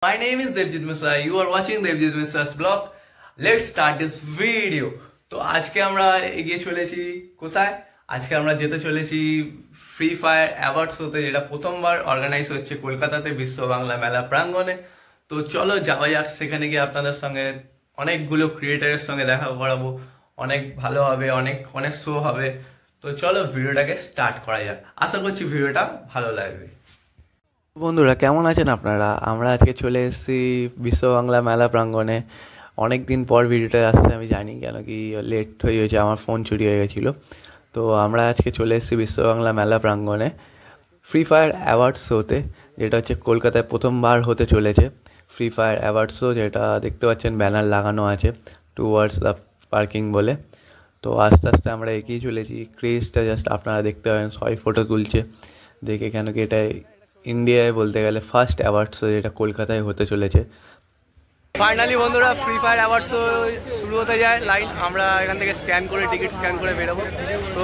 My name is Devjit Misra. You are watching Devjit Misra's blog. Let's start this video. তো আজকে আমরা এগিয়ে চলেছি কোথায়? আজকে আমরা যেতে চলেছি ফ্রি ফায়ার অ্যাওয়ার্ডস হতে, যেটা প্রথমবার অর্গানাইজ হচ্ছে কলকাতাতে বিশ্ব বাংলা মেলা প্রাঙ্গণে। তো চলো যাওয়া যাক, সেখানে গিয়ে আপনাদের সঙ্গে অনেকগুলো ক্রিয়েটারের সঙ্গে দেখা করাবো, অনেক ভালো হবে, অনেক শো হবে। তো চলো ভিডিওটাকে স্টার্ট করা যাক। আশা করছি ভিডিওটা ভালো লাগবে। বন্ধুরা কেমন আছেন আপনারা? আমরা আজকে চলে এসেছি বিশ্ব বাংলা মেলা প্রাঙ্গণে। অনেক দিন পর ভিডিওটা আসছে আমি জানি, কেন কি লেট হয়ে গেছে, আমার ফোন চুরি হয়ে গেছিলো। তো আমরা আজকে চলে এসেছি বিশ্ব বাংলা মেলা প্রাঙ্গণে ফ্রি ফায়ার অ্যাওয়ার্ডস শোতে, যেটা হচ্ছে কলকাতায় প্রথমবার হতে চলেছে। ফ্রি ফায়ার অ্যাওয়ার্ডস শো, যেটা দেখতে পাচ্ছেন ব্যানার লাগানো আছে টুয়ার্ডস দ্য পার্কিং বলে। তো আস্তে আস্তে আমরা এগিয়ে চলেছি। ক্রেজটা জাস্ট আপনারা দেখতে পাবেন, সবাই ফটো তুলছে দেখে, কেন কি এটা ইন্ডিয়ায় বলতে গেলে ফার্স্ট অ্যাওয়ার্ড শো যেটা কলকাতায় হতে চলেছে। ফাইনালি বন্ধুরা ফ্রি ফায়ার অ্যাওয়ার্ড শো শুরু হতে যায়। লাইন আমরা এখান থেকে স্ক্যান করে, টিকিট স্ক্যান করে বেরোবো। তো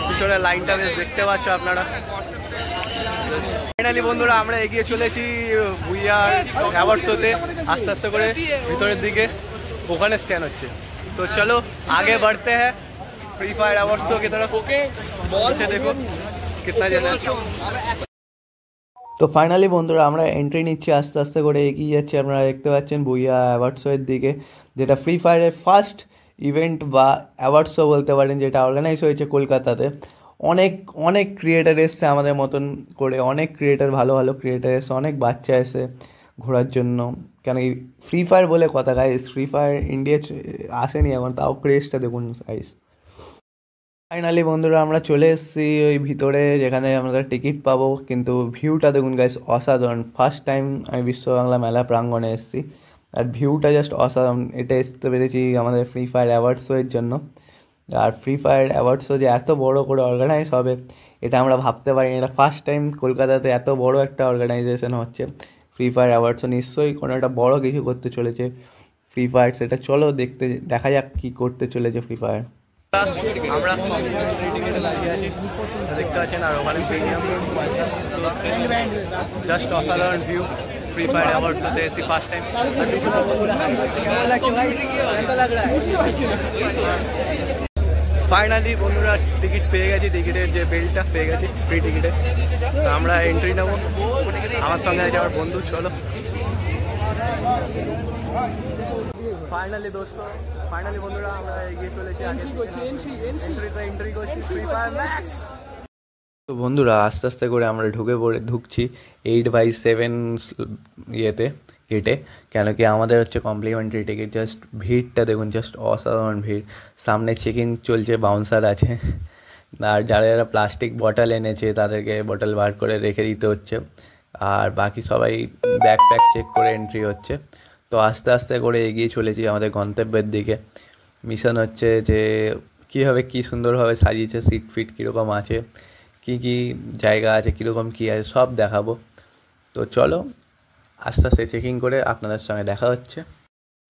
পিছনে লাইনটা বেশ দেখতে পাচ্ছ আপনারা। ফাইনালি বন্ধুরা আমরা এগিয়ে চলেছি ভুইয়ার অ্যাওয়ার্ড শোতে, আস্তে আস্তে করে ভিতরের দিকে, ওখানে স্ক্যান হচ্ছে। তো চলো আগে बढ़ते हैं फ्री फायर अवार्ड शो की तरफ। देखो कितना जना। তো ফাইনালি বন্ধুরা আমরা এন্ট্রি নিচ্ছি, আস্তে আস্তে করে এগিয়ে যাচ্ছি। আপনারা দেখতে পাচ্ছেন ভুইয়া অ্যাওয়ার্ড শোয়ের দিকে, যেটা ফ্রি ফায়ারের ফার্স্ট ইভেন্ট বা অ্যাওয়ার্ড শো বলতে পারেন, যেটা অর্গানাইজ হয়েছে কলকাতাতে। অনেক ক্রিয়েটার এসছে আমাদের মতন করে, অনেক ক্রিয়েটার, ভালো ভালো ক্রিয়েটার এসছে, অনেক বাচ্চা এসে ঘোরার জন্য। কেন কি ফ্রি ফায়ার বলে কথা গাইস, ফ্রি ফায়ার ইন্ডিয়া আসেনি এখন, তাও ক্রেজটা দেখুন গাইস। ফাইনালি বন্ধুরা আমরা চলে এসেছি ওই ভিতরে, যেখানে আমরা টিকিট পাবো। কিন্তু ভিউটা দেখুন গাইস, অসাধারণ। ফার্স্ট টাইম আমি বিশ্ব বাংলা মেলা প্রাঙ্গণে এসেছি, আর ভিউটা জাস্ট অসাধারণ। এটা আসতে পেরেছি আমাদের ফ্রি ফায়ার অ্যাওয়ার্ড শোয়ের জন্য। আর ফ্রি ফায়ার অ্যাওয়ার্ড শো যে এত বড় করে অর্গানাইজ হবে এটা আমরা ভাবতে পারিনি। এটা ফার্স্ট টাইম কলকাতাতে এত বড় একটা অর্গানাইজেশন হচ্ছে ফ্রি ফায়ার অ্যাওয়ার্ড শো। নিশ্চয়ই কোনো একটা বড় কিছু করতে চলেছে ফ্রি ফায়ার, সেটা চলো দেখা যাক কী করতে চলেছে ফ্রি ফায়ার। আমরা দেখতে পাচ্ছেন, আর ওখানে জাস্ট অসাধারণ ভিউ। ফ্রি ফায়ার অ্যাওয়ার্ড শোতে এসেছি ফার্স্ট টাইম। ফাইনালি বন্ধুরা টিকিট পেয়ে গেছি, টিকিটের যে বেলটা পেয়ে গেছি, ফ্রি টিকিটে। আমরা এন্ট্রি নেবো, আমার সঙ্গে আছে আমার বন্ধু। চলো ফাইনালি ফাইনালি বন্ধুরা আমরা এগিয়ে চলেছি, এন্ট্রি করছি ফ্রি ফায়ার ম্যাক্স। তো বন্ধুরা আস্তে আস্তে করে আমরা ঢুকছি 8/7 ইয়েতে, গেটে। কেন কি আমাদের হচ্ছে কমপ্লিমেন্টারি টিকিট। জাস্ট ভিড়টা দেখুন, জাস্ট অসাধারণ ভিড়। সামনে চেকিং চলছে, বাউন্সার আছে, আর যারা প্লাস্টিক বটল এনেছে তাদেরকে বটল বার করে রেখে দিতে হচ্ছে, আর বাকি সবাই ব্যাগ চেক করে এন্ট্রি হচ্ছে। তো আস্তে আস্তে করে এগিয়ে চলেছি আমাদের গন্তব্যের দিকে। মিশন হচ্ছে যে কীভাবে কী সুন্দরভাবে সাজিয়েছে, সিট ফিট কীরকম আছে, কী জায়গা আছে, কীরকম কী আছে, সব দেখাবো। তো চলো আস্তে আস্তে চেকিং করে আপনাদের সঙ্গে দেখা হচ্ছে।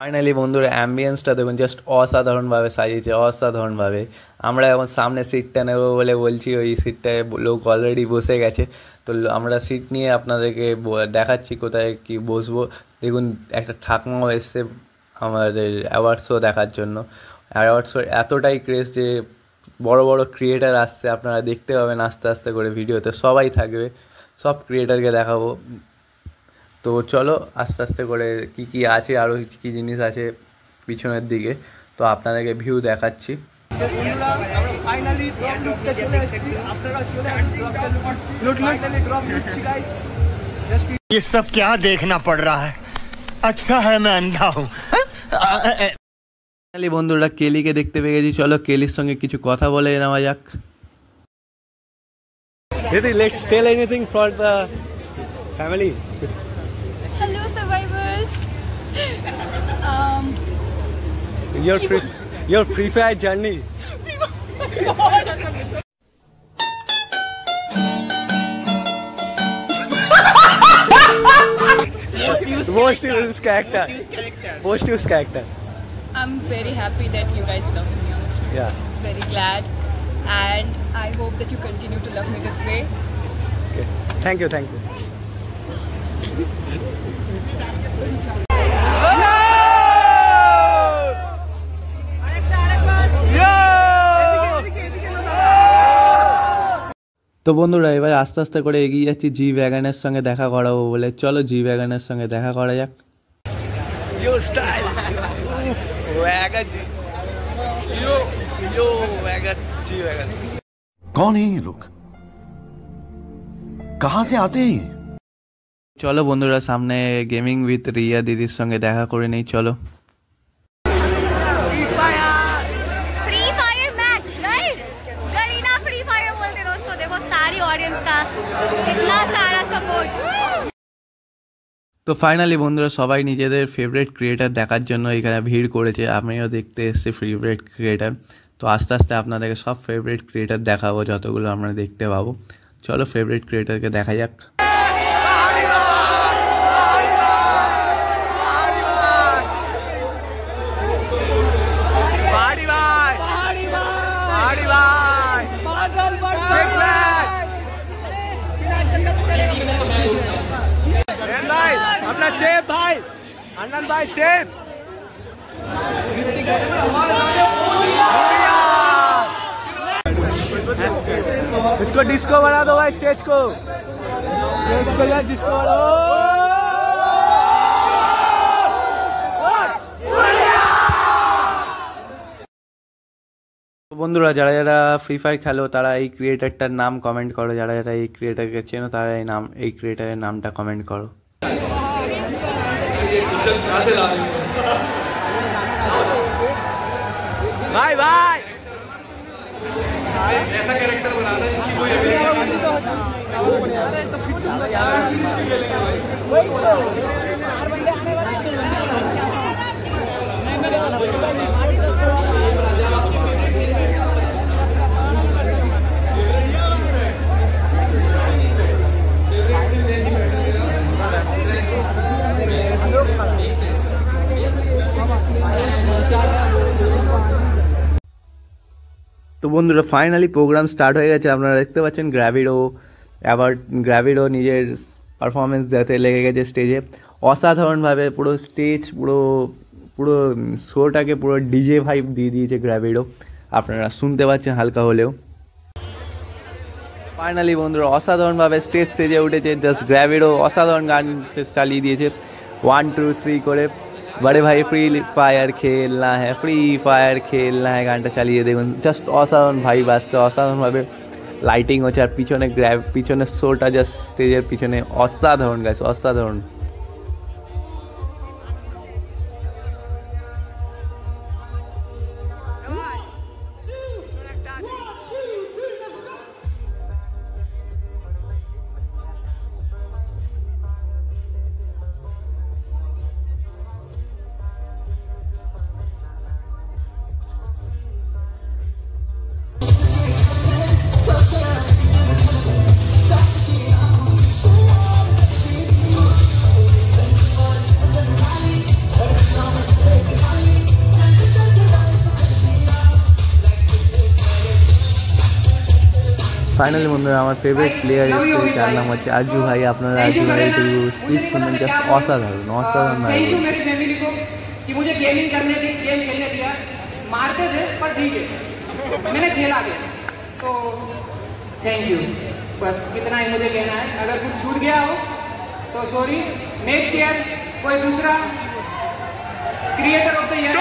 ফাইনালি বন্ধুরা অ্যাম্বিয়েন্সটা দেখুন, জাস্ট অসাধারণভাবে সাজিয়েছে, অসাধারণভাবে। আমরা এখন সামনে সিটটা নেব বলে বলছি, ওই সিটটায় লোক অলরেডি বসে গেছে। তো আমরা সিট নিয়ে আপনাদেরকে দেখাচ্ছি কোথায় কি বসবো। দেখুন একটা ঠাকুমাও এসছে আমাদের অ্যাওয়ার্ড শো দেখার জন্য। অ্যাওয়ার্ড শো এতটাই ক্রেজ যে বড় বড় ক্রিয়েটার আসছে, আপনারা দেখতে পাবেন আস্তে আস্তে করে ভিডিওতে, সবাই থাকবে, সব ক্রিয়েটারকে দেখাবো। তো চলো আস্তে আস্তে করে কি আছে, আরও কী জিনিস আছে পিছনের দিকে, তো আপনাদেরকে ভিউ দেখাচ্ছি। ये सब क्या देखना पड़ रहा है? अच्छा है मैं अंधा हूँ। বন্ধুরা কেলিকে দেখতে পেয়ে গেছি, চলো কেলির সঙ্গে কিছু কথা বলে নেওয়া যাক। Let's tell anything for the family. Hello survivors. Your free fire journey. Most used character. I'm very happy that you guys love me, honestly. Yeah. Very glad, and I hope that you continue to love me this way. Okay. Thank you. তো বন্ধুরা এবার আস্তে আস্তে করে এগিয়ে যাচ্ছি জি ওয়াগনের সঙ্গে দেখা করাবো বলে। চলো জি ওয়াগনের সঙ্গে দেখা করা যাক। कौन है ये लोग, कहाँ से आते हैं ये? চলো বন্ধুরা সামনে গেমিং উইথ রিয়া দিদির সঙ্গে দেখা করে নেই। চলো free fire max right, Garena free fire बोलते दोस्तों। देखो सारी ऑडियंस का इतना सारा सपोर्ट। তো ফাইনালি বন্ধুরা সবাই নিজেদের ফেভারিট ক্রিয়েটার দেখার জন্য এখানে ভিড় করেছে। আমিও দেখতে এসেছি ফেভারিট ক্রিয়েটার। তো আস্তে আস্তে আপনাদেরকে সব ফেভারিট ক্রিয়েটার দেখাবো যতগুলো আমরা দেখতে পাবো। চলো ফেভারিট ক্রিয়েটারকে দেখা যাক। अपना शेफ भाई, अनन भाई शेफ। इसको डिस्को बना दो भाई, स्टेज को यार डिस्को बना दो। বন্ধুরা যারা যারা ফ্রি ফায়ার খেলো তারা এই ক্রিয়েটারটার নাম কমেন্ট করো। যারা যারা এই ক্রিয়েটারকে চেনো তারা এই ক্রিয়েটারের নামটা কমেন্ট করো। भाई भाई ऐसा कैरेक्टर बनाना जिसकी कोई তো বন্ধুরা ফাইনালি প্রোগ্রাম স্টার্ট হয়ে গেছে। আপনারা দেখতে পাচ্ছেন গ্র্যাভিডো নিজের পারফরমেন্স দিতে লেগে গেছে স্টেজে অসাধারণভাবে। পুরো স্টেজ পুরো শোটাকে পুরো ডিজে ভাইব দিয়ে দিয়েছে গ্র্যাভিডো। আপনারা শুনতে পাচ্ছেন হালকা হলেও। ফাইনালি বন্ধুরা অসাধারণভাবে স্টেজ সেজে উঠেছে। জাস্ট গ্র্যাভিডো অসাধারণ গান চালিয়ে দিয়েছে 1 2 3 করে। बड़े भाई फ्री फायर खेलना है, फ्री फायर खेलना है গানটা চালিয়ে দেখুন। জাস্ট অসাধারণ ভাই বাসছে, অসাধারণভাবে লাইটিং হচ্ছে আর পিছনে শোটা জাস্ট স্টেজের পিছনে অসাধারণ গাইছে, অসাধারণ। ফাইনালি বন্ধুরা আমার ফেভারিট প্লেয়ার এসেছে, যার নাম হচ্ছে আরজু ভাই। আপনারা আরজু ভাই একটু স্পিচ শুনবেন, জাস্ট অসাধারণ অসাধারণ ভাই। थैंक यू मेरी फैमिली को कि मुझे गेम खेलने दिया। मारते थे पर ठीक है, मैंने खेला गया तो थैंक यू। बस इतना ही मुझे कहना है। अगर कुछ छूट गया हो तो सॉरी। नेक्स्ट ईयर कोई दूसरा क्रिएटर ऑफ द ईयर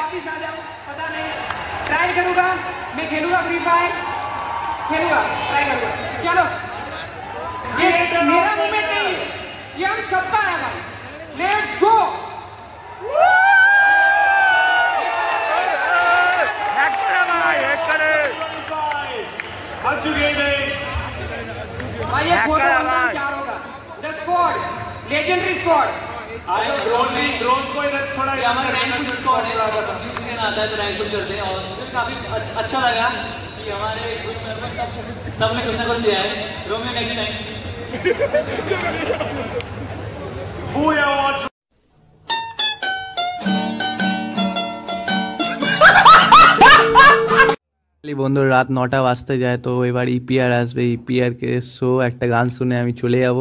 वापिस आ जाओ, पता नहीं। ट्राई करूंगा, मैं खेलूंगा फ्री फायर, खेलूंगा, ट्राई करूंगा। चलो ये मेरा मूवमेंट नहीं है, ये हम सबका है भाई। Let's go. भाई ये फोटो बनना क्या होगा? The squad, legendary squad. Drone को इधर थोड़ा हमारा रैंक पुश स्क्वाड है। न्यू सीजन आता है तो रैंक पुश करते हैं और काफी अच्छा लगा कि हमारे ग्रुप मेंबर सबने कुछ ना कुछ लिया है। Romeo next time. বন্ধুরা রাত 9টা বাজতে যায়, তো এবার ইপিআর আসবে। ইপিআরকে শো একটা গান শুনে আমি চলে যাব।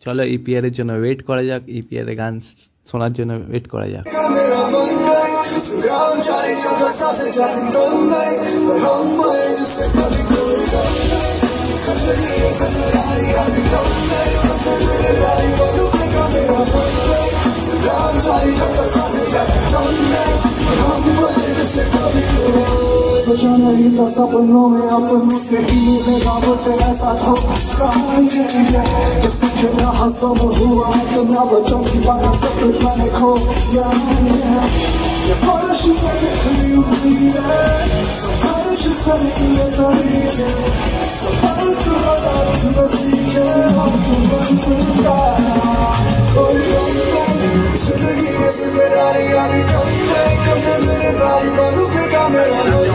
চলো ইপিআর এর জন্য ওয়েট করা যাক, ইপিআর এর গান শোনার জন্য ওয়েট করা যাক। सोचा नहीं था सपनों में अपनों से ही मिलेगा मुझे ऐसा धोखा सब हुआ तो ना बच्चों की बात सब कुछ मैंने खो फर्श हुई है फर्श से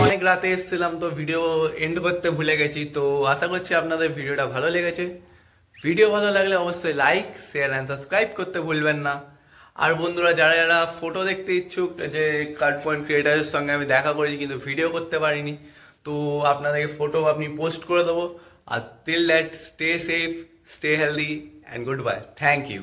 অনেক রাতে এসেছিলাম তো ভিডিও এন্ড করতে ভুলে গেছি। তো আশা করছি আপনাদের ভিডিওটা ভালো লেগেছে। ভিডিও ভালো লাগলে অবশ্যই লাইক শেয়ার এন্ড সাবস্ক্রাইব করতে ভুলবেন না। আর বন্ধুরা যারা যারা ফটো দেখতে ইচ্ছুক, যে কার্ড পয়েন্ট ক্রিয়েটারের সঙ্গে আমি দেখা করেছি কিন্তু ভিডিও করতে পারিনি, তো আপনাদেরকে ফটো আপনি পোস্ট করে দেবো। আর till that stay safe, stay healthy and good bye. Thank you.